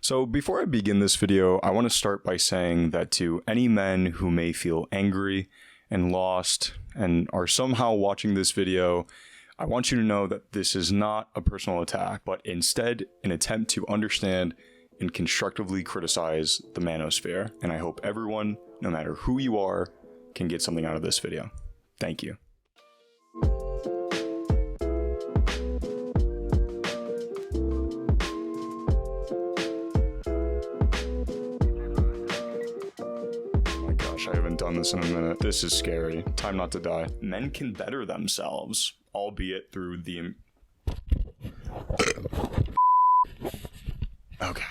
So before I begin this video, I want to start by saying that to any men who may feel angry and lost and are somehow watching this video, I want you to know that this is not a personal attack, but instead an attempt to understand and constructively criticize the manosphere. And I hope everyone, no matter who you are, can get something out of this video. Thank you. I haven't done this in a minute. This is scary. Time not to die. Men can better themselves, albeit through the... Okay.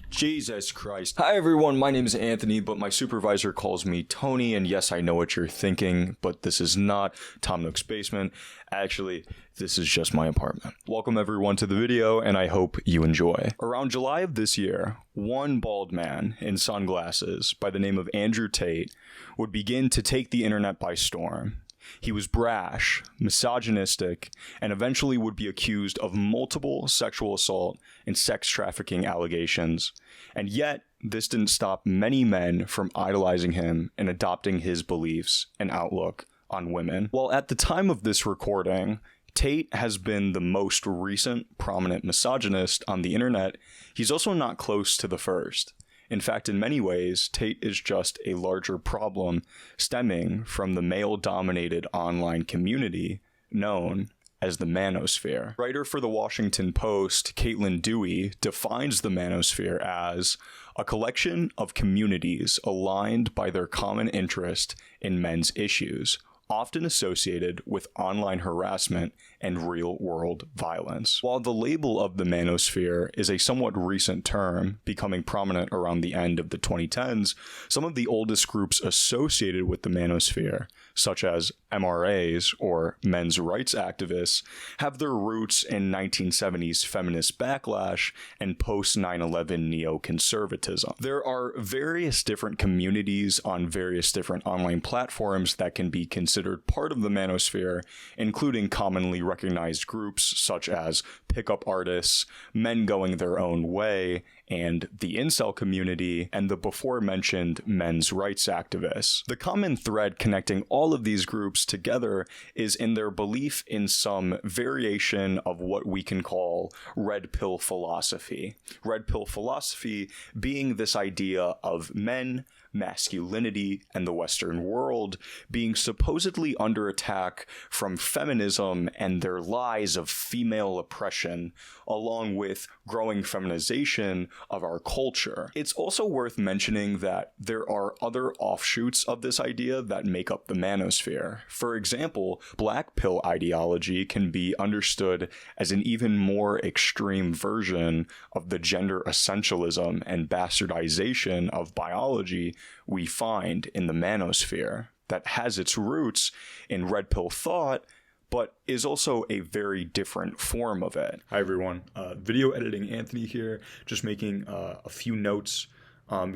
Jesus Christ. Hi everyone, my name is Anthony, but my supervisor calls me Tony, and yes, I know what you're thinking, but this is not Tom Nook's basement. Actually, this is just my apartment. Welcome everyone to the video, and I hope you enjoy. Around July of this year, one bald man in sunglasses by the name of Andrew Tate would begin to take the internet by storm. He was brash, misogynistic, and eventually would be accused of multiple sexual assault and sex trafficking allegations. And yet, this didn't stop many men from idolizing him and adopting his beliefs and outlook on women. Well, at the time of this recording, Tate has been the most recent prominent misogynist on the internet. He's also not close to the first. In fact, in many ways, Tate is just a larger problem stemming from the male-dominated online community known as the manosphere. Writer for the Washington Post, Caitlin Dewey, defines the manosphere as a collection of communities aligned by their common interest in men's issues, often associated with online harassment and real-world violence. While the label of the manosphere is a somewhat recent term, becoming prominent around the end of the 2010s, some of the oldest groups associated with the manosphere, such as MRAs or men's rights activists, have their roots in 1970s feminist backlash and post-9/11 neoconservatism. There are various different communities on various different online platforms that can be considered part of the manosphere, including commonly recognized groups such as pickup artists, men going their own way, and the incel community, and the before-mentioned men's rights activists. The common thread connecting all of these groups together is in their belief in some variation of what we can call red pill philosophy. Red pill philosophy being this idea of men, masculinity, and the Western world being supposedly under attack from feminism and their lies of female oppression, along with growing feminization of our culture. It's also worth mentioning that there are other offshoots of this idea that make up the manosphere. For example, black pill ideology can be understood as an even more extreme version of the gender essentialism and bastardization of biology we find in the manosphere that has its roots in red pill thought, but is also a very different form of it. Hi everyone, video editing Anthony here, just making a few notes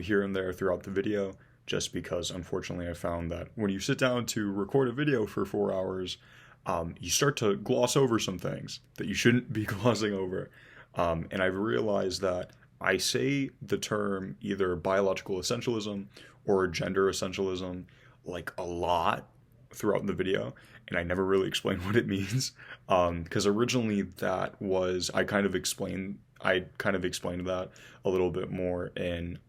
here and there throughout the video, just because unfortunately I found that when you sit down to record a video for 4 hours, you start to gloss over some things that you shouldn't be glossing over. And I've realized that I say the term either biological essentialism or gender essentialism like a lot throughout the video, and I never really explained what it means, because originally that was, I kind of explained that a little bit more in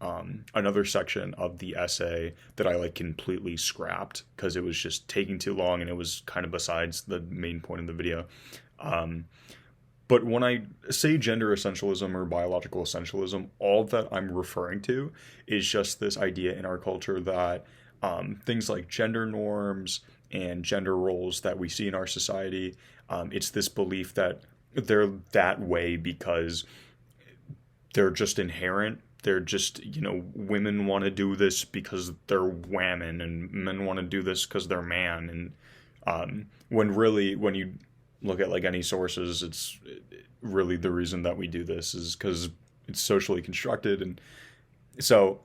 another section of the essay that I completely scrapped because it was just taking too long and it was kind of besides the main point of the video. But when I say gender essentialism or biological essentialism, all that I'm referring to is just this idea in our culture that things like gender norms and gender roles that we see in our society, it's this belief that they're that way because they're just inherent. They're just, women want to do this because they're women, and men want to do this because they're man. And when you look at any sources, it's really the reason that we do this is because it's socially constructed. And so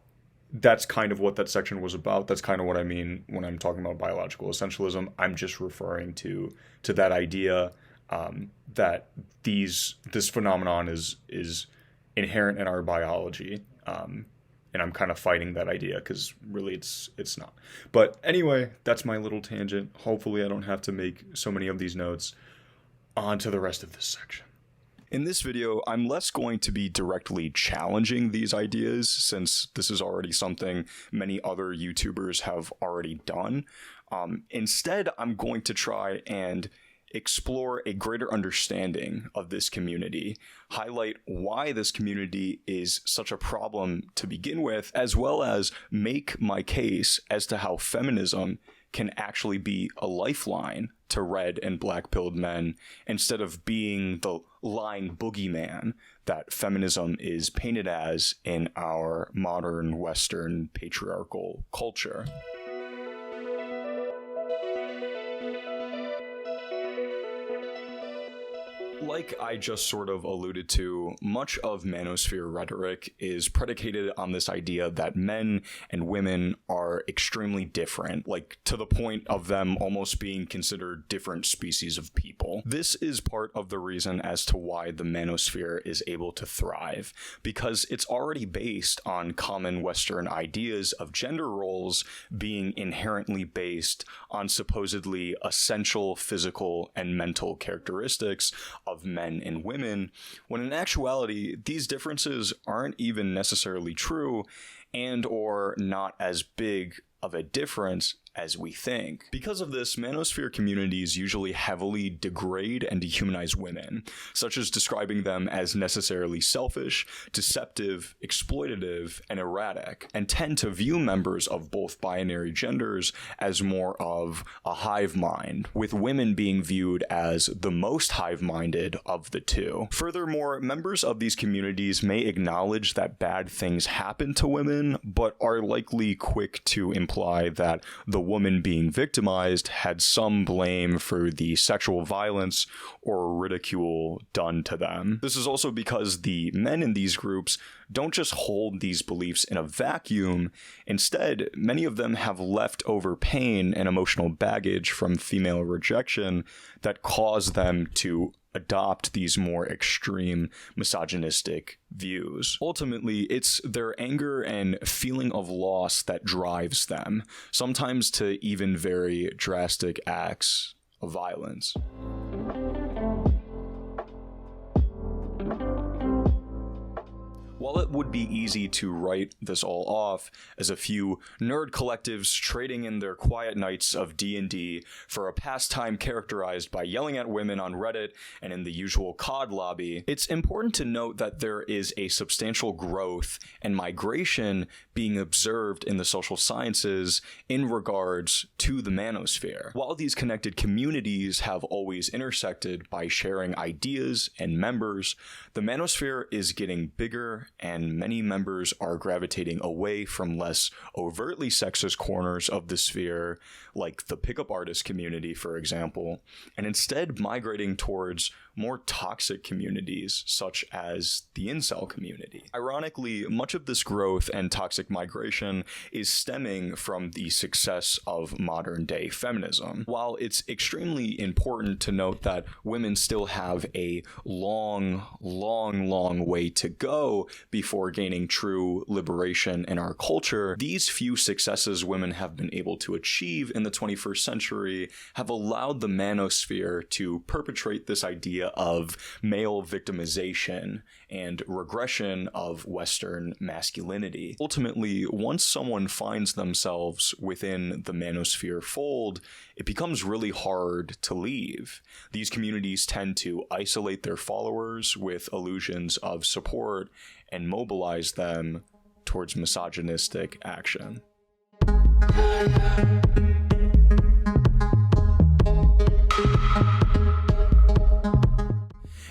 that's kind of what that section was about. That's kind of what I mean when I'm talking about biological essentialism. I'm just referring to that idea that this phenomenon is inherent in our biology. And I'm kind of fighting that idea because really it's not. But anyway, that's my little tangent. Hopefully I don't have to make so many of these notes. On to the rest of this section. In this video, I'm less going to be directly challenging these ideas, since this is already something many other YouTubers have already done. Instead, I'm going to try and explore a greater understanding of this community, highlight why this community is such a problem to begin with, as well as make my case as to how feminism can actually be a lifeline to red and black-pilled men instead of being the lying boogeyman that feminism is painted as in our modern Western patriarchal culture. Like I just sort of alluded to, much of manosphere rhetoric is predicated on this idea that men and women are extremely different, like to the point of them almost being considered different species of people. This is part of the reason as to why the manosphere is able to thrive, because it's already based on common Western ideas of gender roles being inherently based on supposedly essential physical and mental characteristics of men and women, when in actuality, these differences aren't even necessarily true and or not as big of a difference as we think. Because of this, manosphere communities usually heavily degrade and dehumanize women, such as describing them as necessarily selfish, deceptive, exploitative, and erratic, and tend to view members of both binary genders as more of a hive mind, with women being viewed as the most hive-minded of the two. Furthermore, members of these communities may acknowledge that bad things happen to women, but are likely quick to imply that the woman being victimized had some blame for the sexual violence or ridicule done to them. This is also because the men in these groups don't just hold these beliefs in a vacuum. Instead, many of them have leftover pain and emotional baggage from female rejection that cause them to adopt these more extreme misogynistic views. Ultimately, it's their anger and feeling of loss that drives them, sometimes to even very drastic acts of violence. While it would be easy to write this all off as a few nerd collectives trading in their quiet nights of D&D for a pastime characterized by yelling at women on Reddit and in the usual COD lobby, it's important to note that there is a substantial growth and migration being observed in the social sciences in regards to the manosphere. While these connected communities have always intersected by sharing ideas and members, the manosphere is getting bigger, and many members are gravitating away from less overtly sexist corners of the sphere, like the pickup artist community, for example, and instead migrating towards more toxic communities, such as the incel community. Ironically, much of this growth and toxic migration is stemming from the success of modern-day feminism. While it's extremely important to note that women still have a long way to go before gaining true liberation in our culture, these few successes women have been able to achieve in the 21st century have allowed the manosphere to perpetrate this idea of male victimization and regression of Western masculinity. Ultimately, once someone finds themselves within the manosphere fold, it becomes really hard to leave. These communities tend to isolate their followers with illusions of support and mobilize them towards misogynistic action.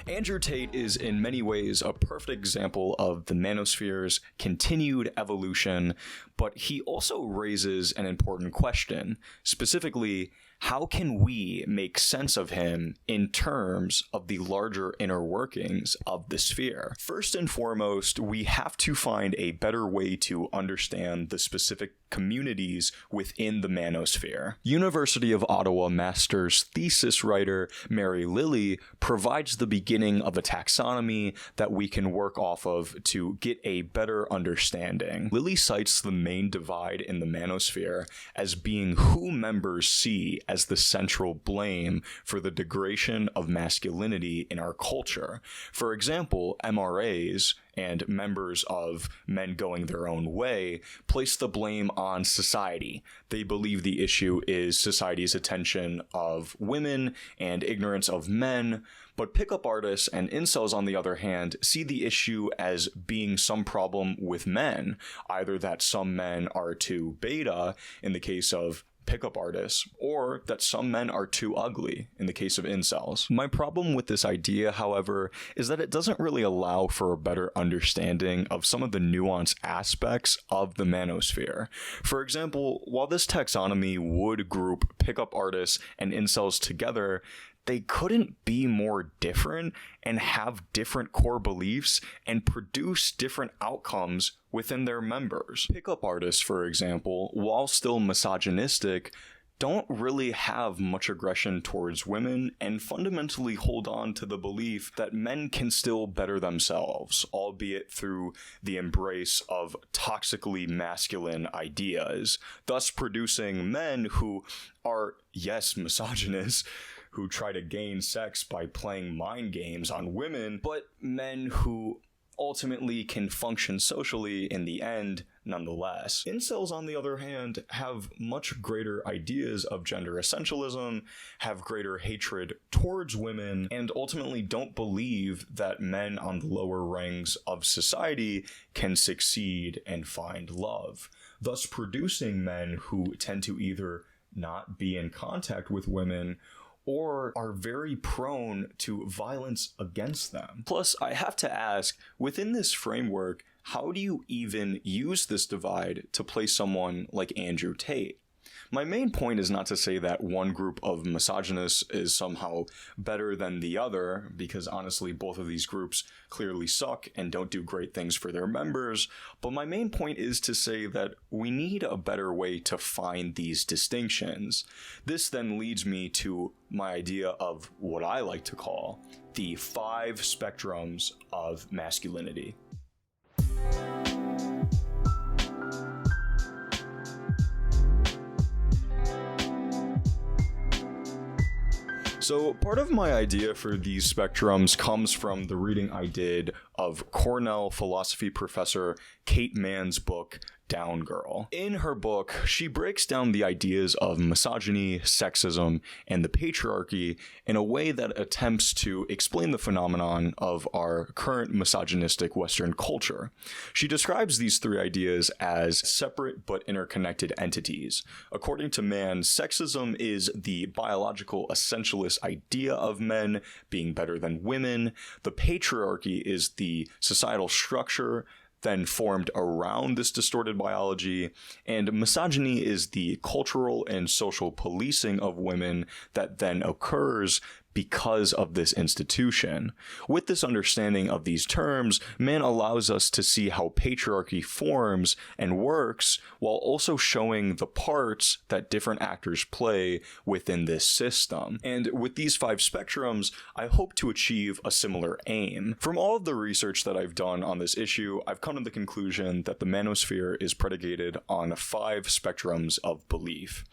Andrew Tate is in many ways a perfect example of the manosphere's continued evolution, but he also raises an important question, specifically, how can we make sense of him in terms of the larger inner workings of the sphere? First and foremost, we have to find a better way to understand the specific communities within the manosphere. University of Ottawa master's thesis writer Mary Lilly provides the beginning of a taxonomy that we can work off of to get a better understanding. Lilly cites the main divide in the manosphere as being who members see as the central blame for the degradation of masculinity in our culture. For example, MRAs and members of Men Going Their Own Way place the blame on society. They believe the issue is society's attention of women and ignorance of men, but pickup artists and incels, on the other hand, see the issue as being some problem with men, either that some men are too beta, in the case of pickup artists, or that some men are too ugly in the case of incels. My problem with this idea, however, is that it doesn't really allow for a better understanding of some of the nuanced aspects of the manosphere. For example, while this taxonomy would group pickup artists and incels together, they couldn't be more different and have different core beliefs and produce different outcomes within their members. Pickup artists, for example, while still misogynistic, don't really have much aggression towards women and fundamentally hold on to the belief that men can still better themselves, albeit through the embrace of toxically masculine ideas, thus producing men who are, yes, misogynists, who try to gain sex by playing mind games on women, but men who ultimately can function socially in the end nonetheless. Incels, on the other hand, have much greater ideas of gender essentialism, have greater hatred towards women, and ultimately don't believe that men on the lower rungs of society can succeed and find love, thus producing men who tend to either not be in contact with women or are very prone to violence against them. Plus, I have to ask, within this framework, how do you even use this divide to place someone like Andrew Tate? My main point is not to say that one group of misogynists is somehow better than the other, because honestly, both of these groups clearly suck and don't do great things for their members, but my main point is to say that we need a better way to find these distinctions. This then leads me to my idea of what I like to call the 5 spectrums of masculinity. So part of my idea for these spectrums comes from the reading I did of Cornell philosophy professor Kate Manne's book, Down Girl. In her book, she breaks down the ideas of misogyny, sexism, and the patriarchy in a way that attempts to explain the phenomenon of our current misogynistic Western culture. She describes these 3 ideas as separate but interconnected entities. According to Manne, sexism is the biological essentialist idea of men being better than women. The patriarchy is the societal structure then formed around this distorted biology, and misogyny is the cultural and social policing of women that then occurs because of this institution. With this understanding of these terms, Manne allows us to see how patriarchy forms and works while also showing the parts that different actors play within this system. And with these 5 spectrums, I hope to achieve a similar aim. From all of the research that I've done on this issue, I've come to the conclusion that the manosphere is predicated on 5 spectrums of belief.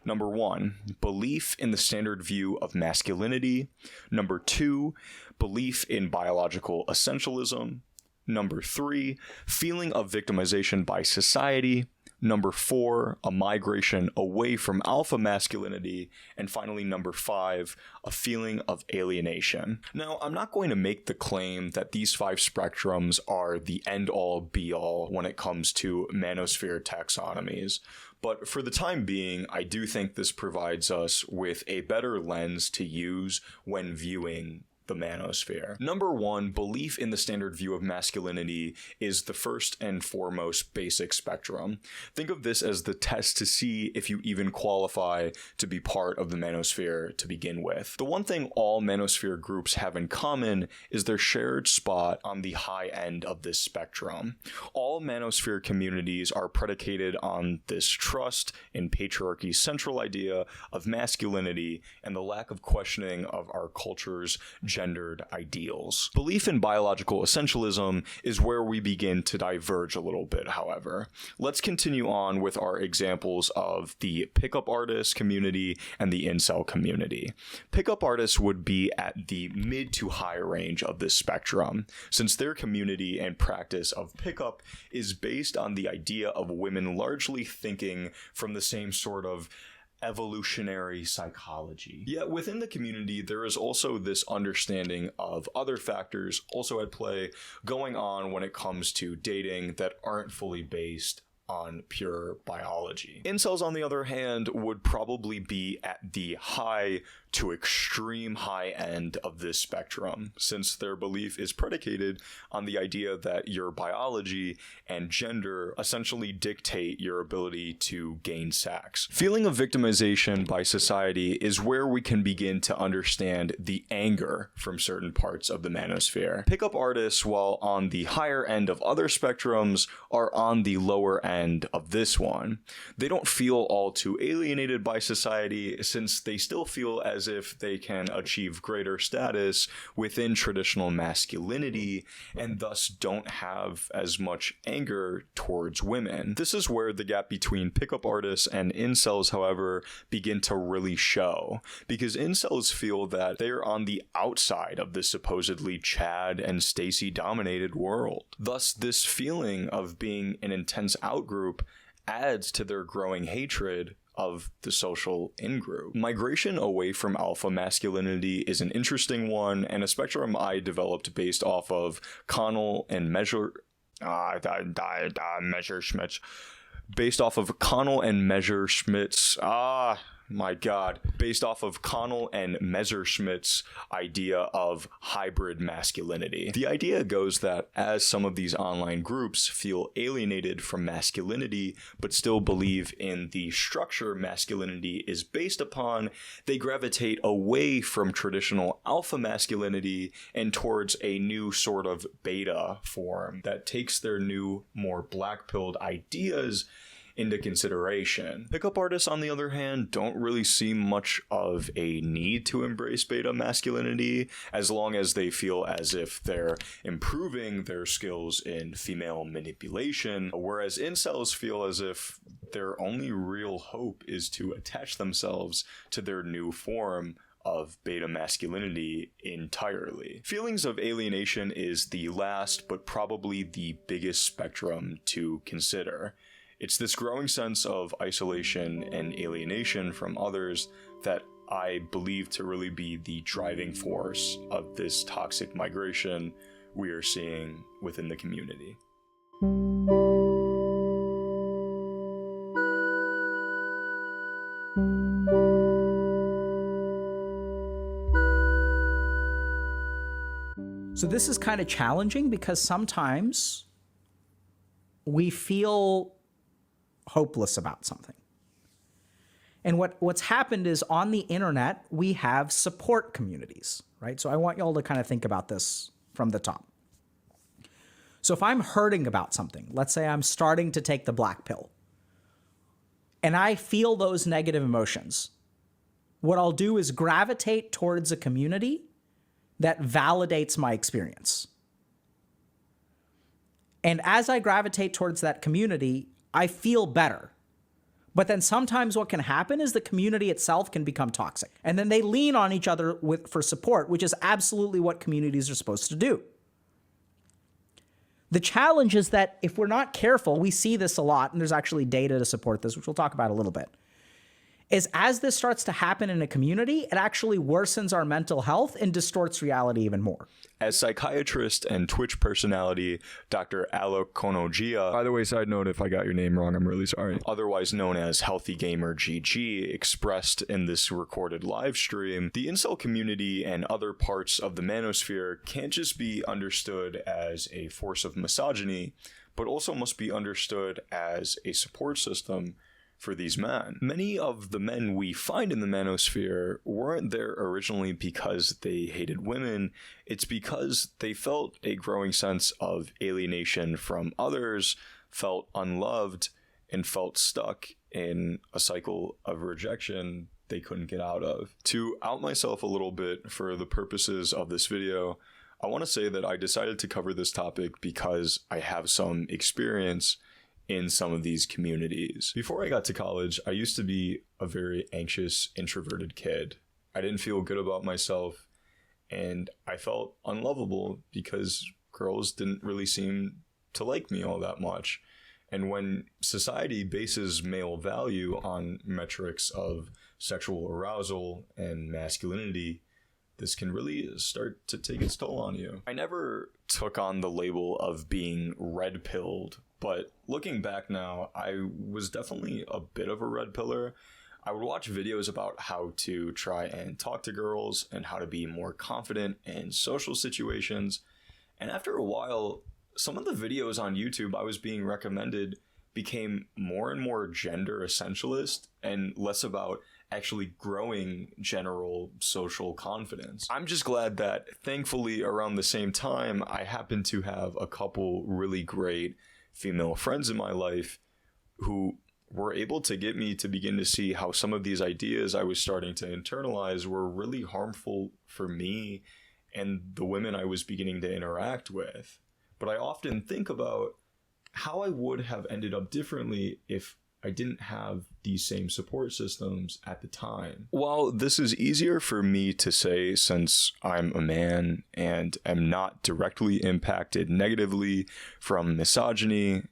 Number 1, belief in the standard view of masculinity. Number 2, belief in biological essentialism. Number 3, feeling of victimization by society. Number 4, a migration away from alpha masculinity. And finally, number 5, a feeling of alienation. Now, I'm not going to make the claim that these 5 spectrums are the end-all, be-all when it comes to manosphere taxonomies. But for the time being, I do think this provides us with a better lens to use when viewing the manosphere. Number one, belief in the standard view of masculinity is the first and foremost basic spectrum. Think of this as the test to see if you even qualify to be part of the manosphere to begin with. The one thing all manosphere groups have in common is their shared spot on the high end of this spectrum. All manosphere communities are predicated on this trust in patriarchy's central idea of masculinity and the lack of questioning of our culture's gendered ideals. Belief in biological essentialism is where we begin to diverge a little bit, however. Let's continue on with our examples of the pickup artist community and the incel community. Pickup artists would be at the mid to high range of this spectrum, since their community and practice of pickup is based on the idea of women largely thinking from the same sort of evolutionary psychology. Yet within the community, there is also this understanding of other factors also at play going on when it comes to dating that aren't fully based on pure biology. Incels, on the other hand, would probably be at the high to extreme high end of this spectrum, since their belief is predicated on the idea that your biology and gender essentially dictate your ability to gain sex. Feeling of victimization by society is where we can begin to understand the anger from certain parts of the manosphere. Pickup artists, while on the higher end of other spectrums, are on the lower end of this one. They don't feel all too alienated by society, since they still feel as if they can achieve greater status within traditional masculinity and thus don't have as much anger towards women. This is where the gap between pickup artists and incels, however, begin to really show, because incels feel that they're on the outside of this supposedly Chad and Stacy dominated world. Thus, this feeling of being an intense outgroup adds to their growing hatred of the social in-group. Migration away from alpha masculinity is an interesting one, and a spectrum I developed based off of Connell and Messerschmitt's based off of Connell and Messerschmitt's based off of Connell and Messerschmitt's idea of hybrid masculinity. The idea goes that as some of these online groups feel alienated from masculinity but still believe in the structure masculinity is based upon, they gravitate away from traditional alpha masculinity and towards a new sort of beta form that takes their new, more black-pilled ideas into consideration. Pickup artists, on the other hand, don't really see much of a need to embrace beta masculinity as long as they feel as if they're improving their skills in female manipulation, whereas incels feel as if their only real hope is to attach themselves to their new form of beta masculinity entirely. Feelings of alienation is the last but probably the biggest spectrum to consider. It's this growing sense of isolation and alienation from others that I believe to really be the driving force of this toxic migration we are seeing within the community. So this is kind of challenging because sometimes we feel hopeless about something. And what's happened is on the internet, we have support communities, right? So I want y'all to kind of think about this from the top. So if I'm hurting about something, let's say I'm starting to take the black pill, and I feel those negative emotions, what I'll do is gravitate towards a community that validates my experience. And as I gravitate towards that community, I feel better. But then sometimes what can happen is the community itself can become toxic. And then they lean on each other for support, which is absolutely what communities are supposed to do. The challenge is that if we're not careful, we see this a lot, and there's actually data to support this, which we'll talk about a little bit, is as this starts to happen in a community, it actually worsens our mental health and distorts reality even more. As psychiatrist and Twitch personality Dr. Alok Konogia, by the way, side note, if I got your name wrong, I'm really sorry, otherwise known as Healthy Gamer GG, expressed in this recorded live stream, the incel community and other parts of the manosphere can't just be understood as a force of misogyny, but also must be understood as a support system for these men. Many of the men we find in the manosphere weren't there originally because they hated women. It's because they felt a growing sense of alienation from others, felt unloved, and felt stuck in a cycle of rejection they couldn't get out of. To out myself a little bit for the purposes of this video, I want to say that I decided to cover this topic because I have some experience in some of these communities. Before I got to college, I used to be a very anxious, introverted kid. I didn't feel good about myself, and I felt unlovable because girls didn't really seem to like me all that much. And when society bases male value on metrics of sexual arousal and masculinity, this can really start to take its toll on you. I never took on the label of being red-pilled, but looking back now, I was definitely a bit of a red pillar. I would watch videos about how to try and talk to girls and how to be more confident in social situations. And after a while, some of the videos on YouTube I was being recommended became more and more gender essentialist and less about actually growing general social confidence. I'm just glad that thankfully around the same time, I happened to have a couple really great female friends in my life who were able to get me to begin to see how some of these ideas I was starting to internalize were really harmful for me and the women I was beginning to interact with. But I often think about how I would have ended up differently if I didn't have these same support systems at the time. While this is easier for me to say since I'm a man and am not directly impacted negatively from misogyny,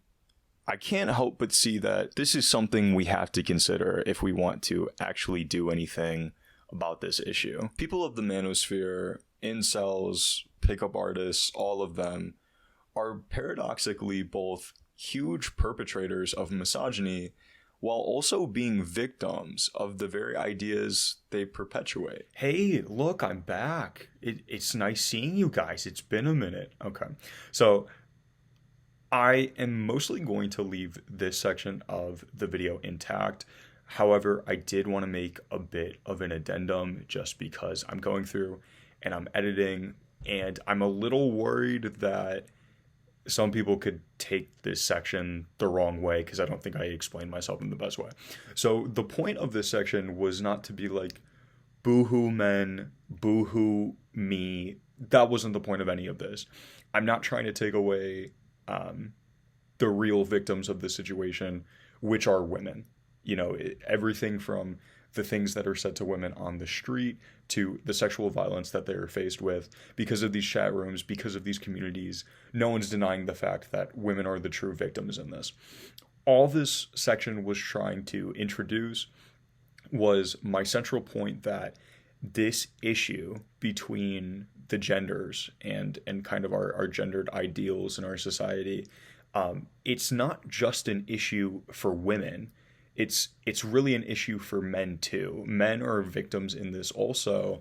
I can't help but see that this is something we have to consider if we want to actually do anything about this issue. People of the manosphere, incels, pickup artists, all of them, are paradoxically both huge perpetrators of misogyny while also being victims of the very ideas they perpetuate. Hey, look, I'm back. It's nice seeing you guys. It's been a minute. Okay. So I am mostly going to leave this section of the video intact. However, I did want to make a bit of an addendum just because I'm going through and I'm editing, and I'm a little worried that some people could take this section the wrong way because I don't think I explained myself in the best way. So the point of this section was not to be like, boo-hoo men, boo-hoo me. That wasn't the point of any of this. I'm not trying to take away the real victims of the situation, which are women. You know, everything from the things that are said to women on the street to the sexual violence that they're faced with because of these chat rooms, because of these communities. No one's denying the fact that women are the true victims in this. All this section was trying to introduce was my central point that this issue between the genders and kind of our gendered ideals in our society, it's not just an issue for women. It's really an issue for men too. Men are victims in this also,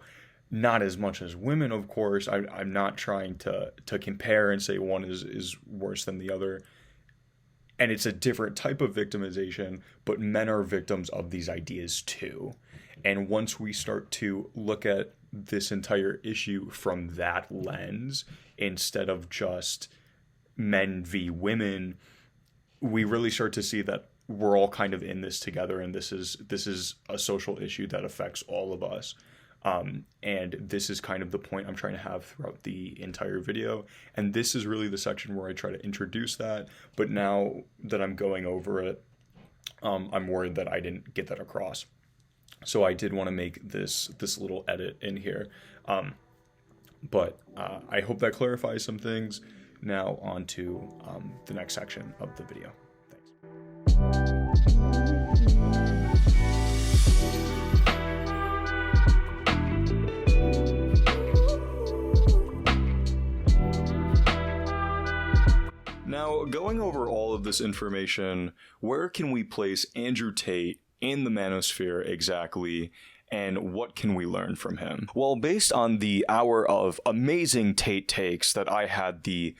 not as much as women, of course. I'm not trying to compare and say one is worse than the other. And it's a different type of victimization, but men are victims of these ideas too. And once we start to look at this entire issue from that lens, instead of just men v. women, we really start to see that we're all kind of in this together, and this is a social issue that affects all of us. And this is kind of the point I'm trying to have throughout the entire video. And this is really the section where I try to introduce that. But now that I'm going over it, I'm worried that I didn't get that across. So I did want to make this little edit in here. But I hope that clarifies some things. Now on to the next section of the video. Thanks. Now, going over all of this information, where can we place Andrew Tate in the manosphere exactly, and what can we learn from him? Well, based on the hour of amazing Tate takes that I had the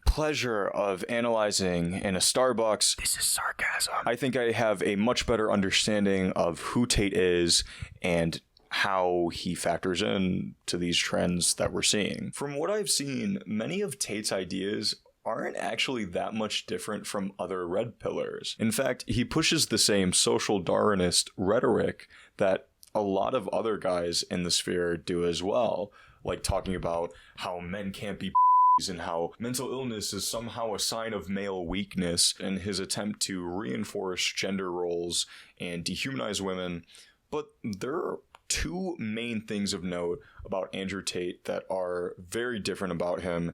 pleasure of analyzing in a Starbucks, this is sarcasm, I think I have a much better understanding of who Tate is and how he factors in to these trends that we're seeing. From what I've seen, many of Tate's ideas aren't actually that much different from other red pillars. In fact, he pushes the same social Darwinist rhetoric that a lot of other guys in the sphere do as well, like talking about how men can't be and how mental illness is somehow a sign of male weakness, and his attempt to reinforce gender roles and dehumanize women. But there are two main things of note about Andrew Tate that are very different about him,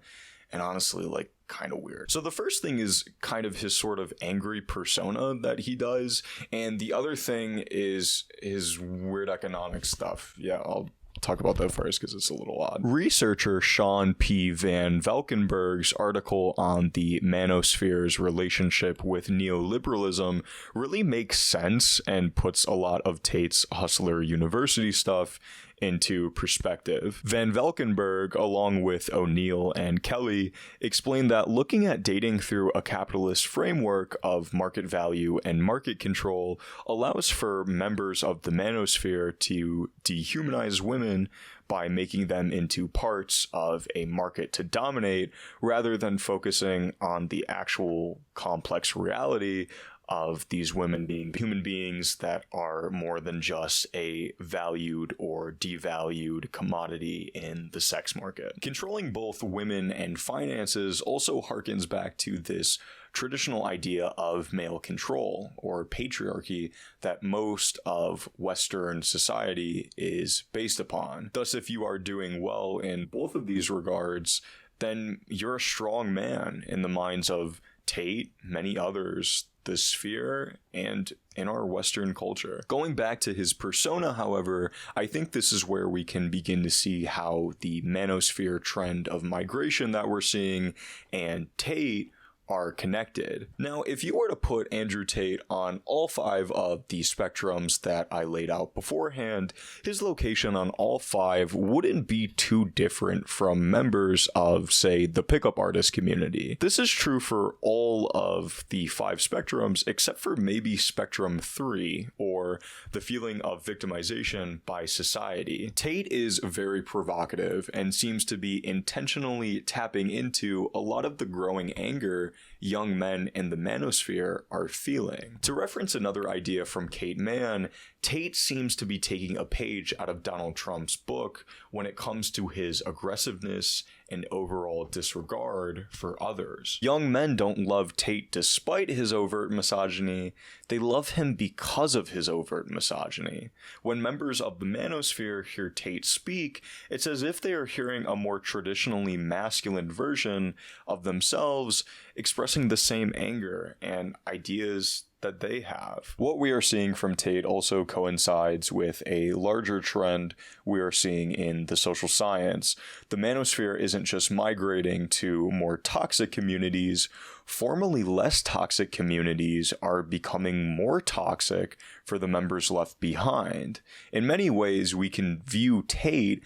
and honestly, like, kind of weird. So the first thing is kind of his sort of angry persona that he does, and the other thing is his weird economic stuff. Yeah, I'll talk about that first because it's a little odd. Researcher Sean P. Van Valkenburg's article on the manosphere's relationship with neoliberalism really makes sense and puts a lot of Tate's Hustler University stuff into perspective. Van Valkenburg, along with O'Neill and Kelly, explained that looking at dating through a capitalist framework of market value and market control allows for members of the manosphere to dehumanize women by making them into parts of a market to dominate, rather than focusing on the actual complex reality of these women being human beings that are more than just a valued or devalued commodity in the sex market. Controlling both women and finances also harkens back to this traditional idea of male control or patriarchy that most of Western society is based upon. Thus, if you are doing well in both of these regards, then you're a strong man in the minds of Tate, many others, the sphere, and in our Western culture. Going back to his persona, however, I think this is where we can begin to see how the manosphere trend of migration that we're seeing and Tate are connected. Now, if you were to put Andrew Tate on all five of the spectrums that I laid out beforehand, his location on all five wouldn't be too different from members of, say, the pickup artist community. This is true for all of the five spectrums, except for maybe spectrum 3, or the feeling of victimization by society. Tate is very provocative and seems to be intentionally tapping into a lot of the growing anger young men in the manosphere are feeling. To reference another idea from Kate Manne, Tate seems to be taking a page out of Donald Trump's book when it comes to his aggressiveness and overall disregard for others. Young men don't love Tate despite his overt misogyny, they love him because of his overt misogyny. When members of the manosphere hear Tate speak, it's as if they are hearing a more traditionally masculine version of themselves expressing the same anger and ideas that they have. What we are seeing from Tate also coincides with a larger trend we are seeing in the social science. The manosphere isn't just migrating to more toxic communities, formerly less toxic communities are becoming more toxic for the members left behind. In many ways, we can view Tate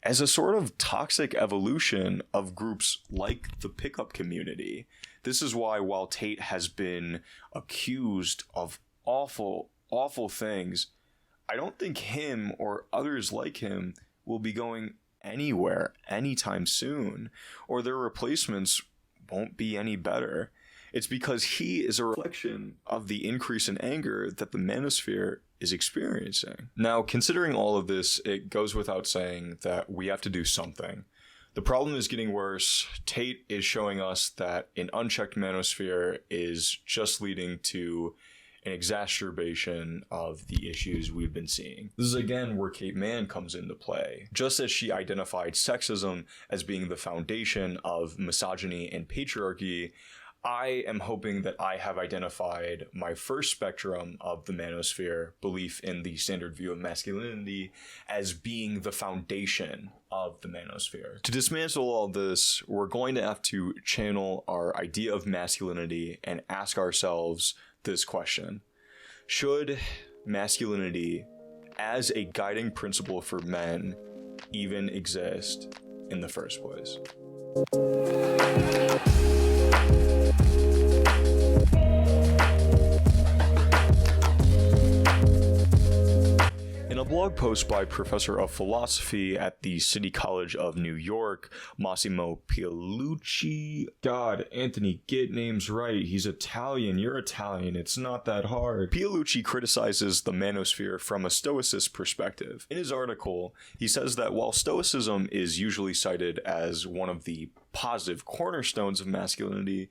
as a sort of toxic evolution of groups like the pickup community. This is why, while Tate has been accused of awful, awful things, I don't think him or others like him will be going anywhere anytime soon, or their replacements won't be any better. It's because he is a reflection of the increase in anger that the manosphere is experiencing. Now, considering all of this, it goes without saying that we have to do something. The problem is getting worse. Tate is showing us that an unchecked manosphere is just leading to an exacerbation of the issues we've been seeing. This is again where Kate Manne comes into play. Just as she identified sexism as being the foundation of misogyny and patriarchy, I am hoping that I have identified my first spectrum of the manosphere, belief in the standard view of masculinity, as being the foundation of the manosphere. To dismantle all this, we're going to have to channel our idea of masculinity and ask ourselves this question. Should masculinity as a guiding principle for men even exist in the first place? In a blog post by Professor of Philosophy at the City College of New York, Massimo Pialucci. God, Anthony, get names right. He's Italian. You're Italian. It's not that hard. Pialucci criticizes the manosphere from a Stoicist perspective. In his article, he says that while Stoicism is usually cited as one of the positive cornerstones of masculinity,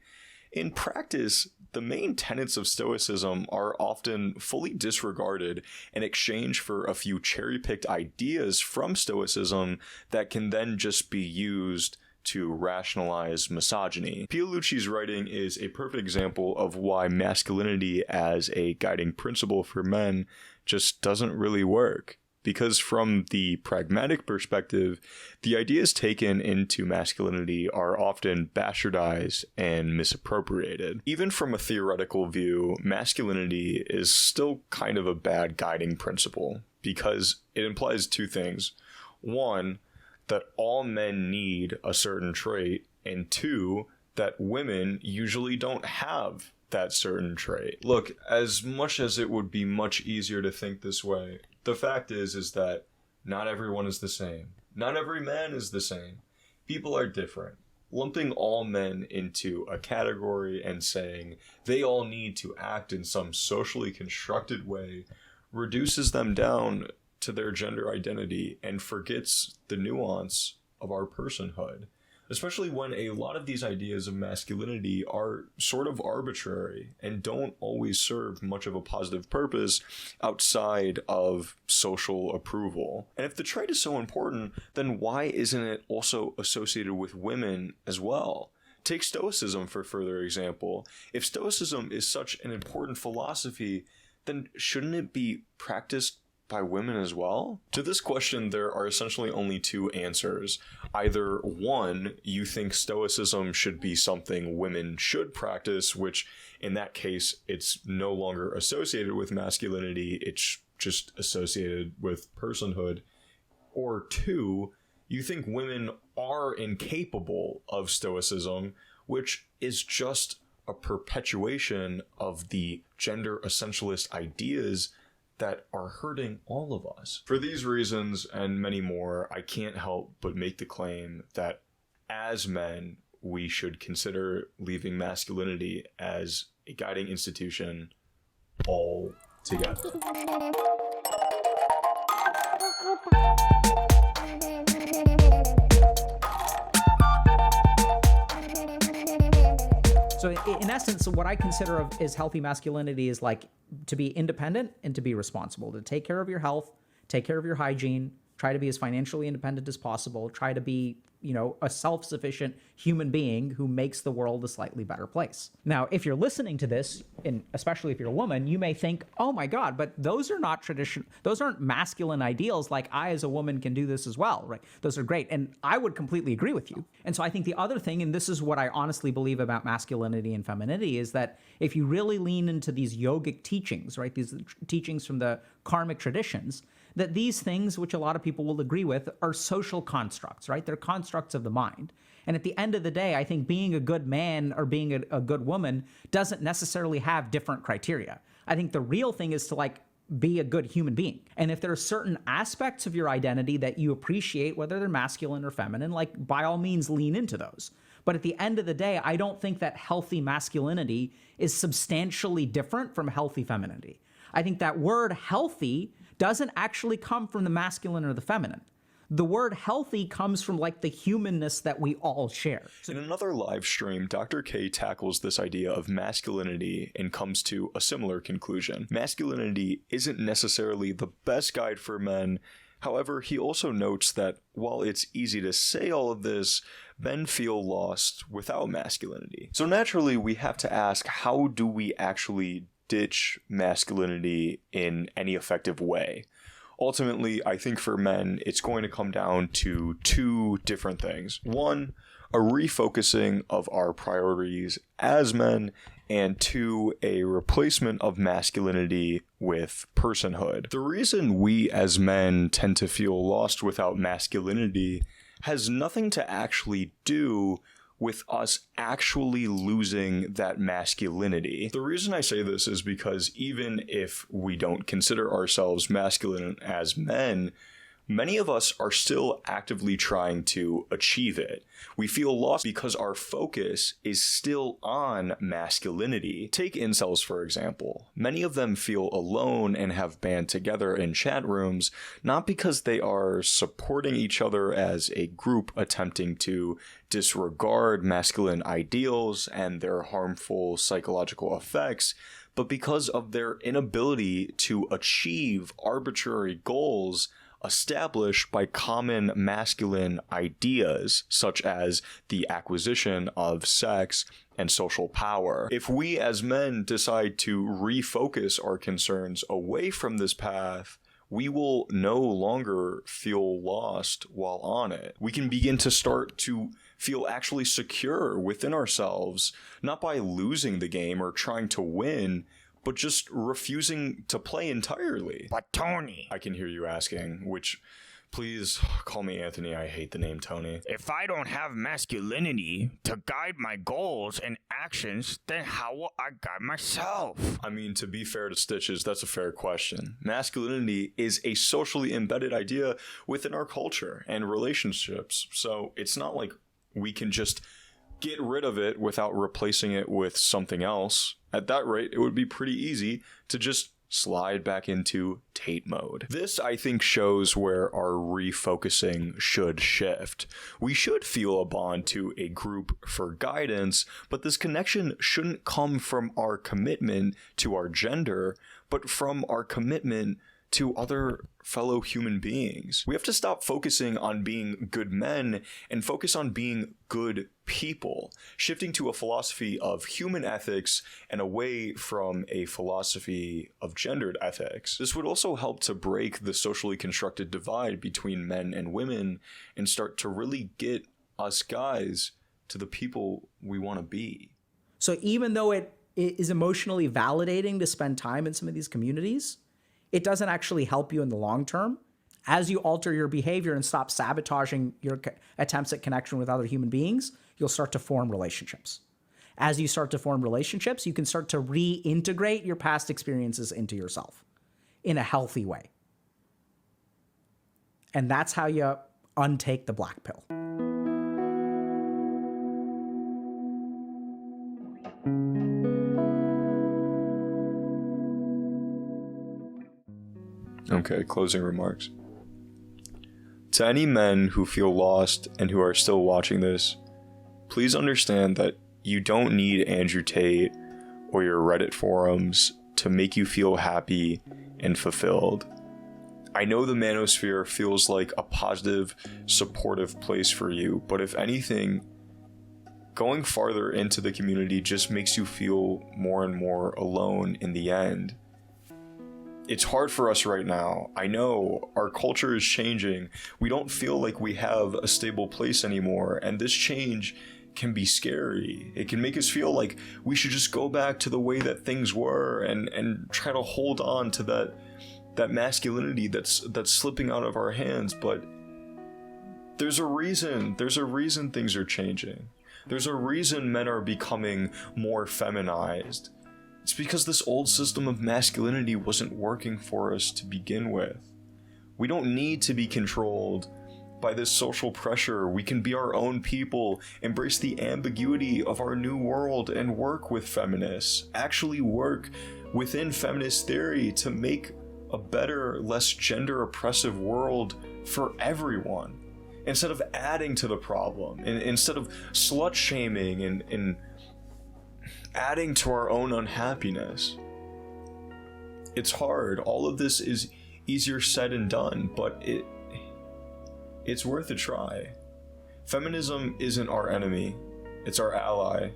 in practice, the main tenets of Stoicism are often fully disregarded in exchange for a few cherry-picked ideas from Stoicism that can then just be used to rationalize misogyny. Pialucci's writing is a perfect example of why masculinity as a guiding principle for men just doesn't really work. Because from the pragmatic perspective, the ideas taken into masculinity are often bastardized and misappropriated. Even from a theoretical view, masculinity is still kind of a bad guiding principle because it implies two things. One, that all men need a certain trait, and two, that women usually don't have that certain trait. Look, as much as it would be much easier to think this way, the fact is that not everyone is the same. Not every man is the same. People are different. Lumping all men into a category and saying they all need to act in some socially constructed way reduces them down to their gender identity and forgets the nuance of our personhood. Especially when a lot of these ideas of masculinity are sort of arbitrary and don't always serve much of a positive purpose outside of social approval. And if the trait is so important, then why isn't it also associated with women as well? Take Stoicism for further example. If Stoicism is such an important philosophy, then shouldn't it be practiced by women as well? To this question, there are essentially only two answers. Either one, you think Stoicism should be something women should practice, which in that case, it's no longer associated with masculinity, it's just associated with personhood. Or two, you think women are incapable of Stoicism, which is just a perpetuation of the gender essentialist ideas that are hurting all of us. For these reasons and many more, I can't help but make the claim that as men, we should consider leaving masculinity as a guiding institution altogether. So in essence, what I consider as healthy masculinity is like to be independent and to be responsible, to take care of your health, take care of your hygiene, try to be as financially independent as possible, try to be, a self-sufficient human being who makes the world a slightly better place. Now, if you're listening to this, and especially if you're a woman, you may think, oh my God, but those are not those aren't masculine ideals. Like I as a woman can do this as well, right? Those are great. And I would completely agree with you. And so I think the other thing, and this is what I honestly believe about masculinity and femininity, is that if you really lean into these yogic teachings, right? These teachings from the karmic traditions, that these things, which a lot of people will agree with, are social constructs, right? They're constructs of the mind. And at the end of the day, I think being a good man or being a good woman doesn't necessarily have different criteria. I think the real thing is to be a good human being. And if there are certain aspects of your identity that you appreciate, whether they're masculine or feminine, by all means lean into those. But at the end of the day, I don't think that healthy masculinity is substantially different from healthy femininity. I think that word healthy doesn't actually come from the masculine or the feminine. The word healthy comes from the humanness that we all share. In another live stream, Dr. K tackles this idea of masculinity and comes to a similar conclusion. Masculinity isn't necessarily the best guide for men. However, he also notes that while it's easy to say all of this, men feel lost without masculinity. So naturally, we have to ask, how do we actually ditch masculinity in any effective way? Ultimately, I think for men, it's going to come down to two different things. One, a refocusing of our priorities as men, and two, a replacement of masculinity with personhood. The reason we as men tend to feel lost without masculinity has nothing to actually do with us actually losing that masculinity. The reason I say this is because even if we don't consider ourselves masculine as men, many of us are still actively trying to achieve it. We feel lost because our focus is still on masculinity. Take incels, for example. Many of them feel alone and have band together in chat rooms, not because they are supporting each other as a group attempting to disregard masculine ideals and their harmful psychological effects, but because of their inability to achieve arbitrary goals established by common masculine ideas, such as the acquisition of sex and social power. If we as men decide to refocus our concerns away from this path, we will no longer feel lost while on it. We can begin to start to feel actually secure within ourselves, not by losing the game or trying to win, but just refusing to play entirely. But Tony, I can hear you asking, which, please call me Anthony, I hate the name Tony. if I don't have masculinity to guide my goals and actions, then how will I guide myself? I mean, to be fair to Stitches, that's a fair question. Masculinity is a socially embedded idea within our culture and relationships, so it's not like we can just get rid of it without replacing it with something else. At that rate, it would be pretty easy to just slide back into Tate mode. This, I think, shows where our refocusing should shift. We should feel a bond to a group for guidance, but this connection shouldn't come from our commitment to our gender, but from our commitment to other fellow human beings. We have to stop focusing on being good men and focus on being good people, shifting to a philosophy of human ethics and away from a philosophy of gendered ethics. This would also help to break the socially constructed divide between men and women and start to really get us guys to the people we want to be. So even though it is emotionally validating to spend time in some of these communities, it doesn't actually help you in the long term. As you alter your behavior and stop sabotaging your attempts at connection with other human beings, you'll start to form relationships. As you start to form relationships, you can start to reintegrate your past experiences into yourself in a healthy way. And that's how you untake the black pill. Okay, closing remarks. To any men who feel lost and who are still watching this, please understand that you don't need Andrew Tate or your Reddit forums to make you feel happy and fulfilled. I know the Manosphere feels like a positive, supportive place for you, but if anything, going farther into the community just makes you feel more and more alone in the end. It's hard for us right now. I know our culture is changing. We don't feel like we have a stable place anymore, and this change can be scary. It can make us feel like we should just go back to the way that things were and try to hold on to that masculinity that's slipping out of our hands. But there's a reason things are changing. There's a reason men are becoming more feminized. It's because this old system of masculinity wasn't working for us to begin with. We don't need to be controlled by this social pressure. We can be our own people, embrace the ambiguity of our new world, and work with feminists. Actually work within feminist theory to make a better, less gender oppressive world for everyone. Instead of adding to the problem, and instead of slut shaming and adding to our own unhappiness. It's hard. All of this is easier said than done, but it's worth a try. Feminism isn't our enemy, it's our ally.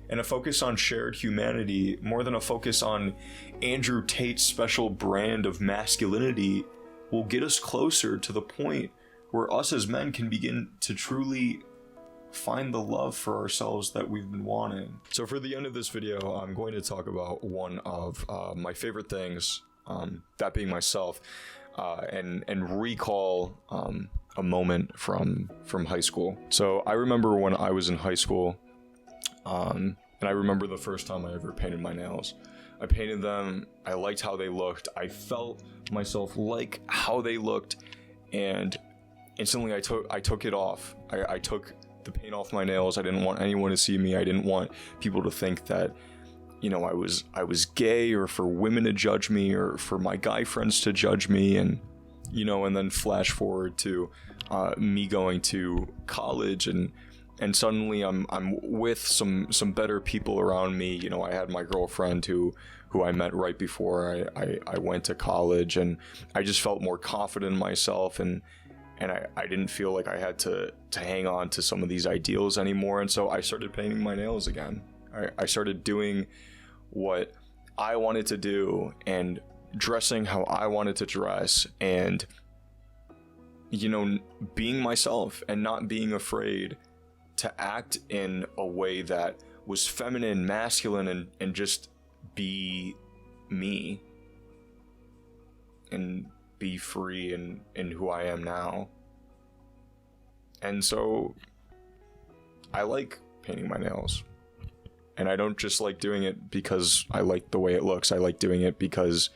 And a focus on shared humanity, more than a focus on Andrew Tate's special brand of masculinity, will get us closer to the point where us as men can begin to truly find the love for ourselves that we've been wanting. So for the end of this video, I'm going to talk about one of my favorite things, that being myself, and recall a moment from high school. So I remember when I was in high school, and I remember the first time I ever painted my nails. I painted them, I liked how they looked, I felt myself like how they looked, and instantly I took it off. I took the paint off my nails. I didn't want anyone to see me. I didn't want people to think that, you know, I was gay, or for women to judge me, or for my guy friends to judge me. And, you know, and then flash forward to me going to college, and suddenly I'm with some better people around me. You know, I had my girlfriend who I met right before I went to college, and I just felt more confident in myself, and I didn't feel like I had to hang on to some of these ideals anymore. And so I started painting my nails again. I started doing what I wanted to do, and dressing how I wanted to dress, and, you know, being myself and not being afraid to act in a way that was feminine, masculine, and just be me and be free in who I am now. And so I like painting my nails, and I don't just like doing it because I like the way it looks. I like doing it because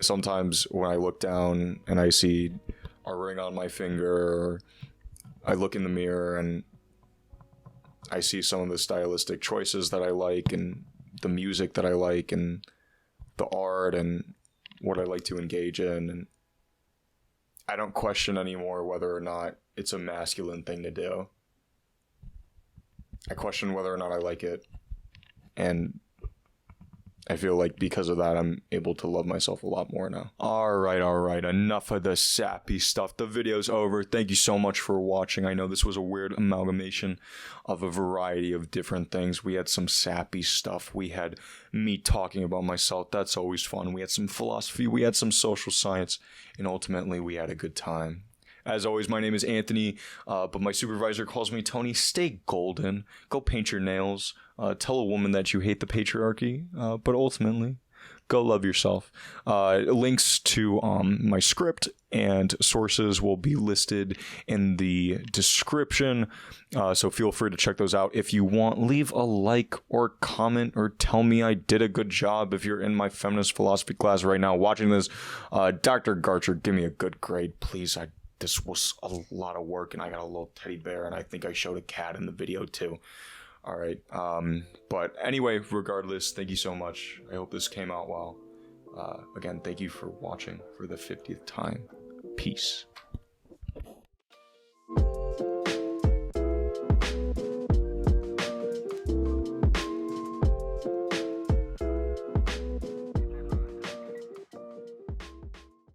sometimes when I look down and I see a ring on my finger, or I look in the mirror and I see some of the stylistic choices that I like, and the music that I like, and the art, and what I like to engage in, and I don't question anymore whether or not it's a masculine thing to do. I question whether or not I like it, and I feel like because of that, I'm able to love myself a lot more now. All right. Enough of the sappy stuff. The video's over. Thank you so much for watching. I know this was a weird amalgamation of a variety of different things. We had some sappy stuff. We had me talking about myself. That's always fun. We had some philosophy. We had some social science. And ultimately, we had a good time. As always, my name is Anthony, but my supervisor calls me Tony. Stay golden. Go paint your nails. Tell a woman that you hate the patriarchy, but ultimately, go love yourself. Links to my script and sources will be listed in the description, so feel free to check those out. If you want, leave a like or comment, or tell me I did a good job. If you're in my feminist philosophy class right now watching this, Dr. Garcher, give me a good grade, please. This was a lot of work, and I got a little teddy bear, and I think I showed a cat in the video too. All right. But anyway, regardless, thank you so much. I hope this came out well. Again, thank you for watching for the 50th time. Peace.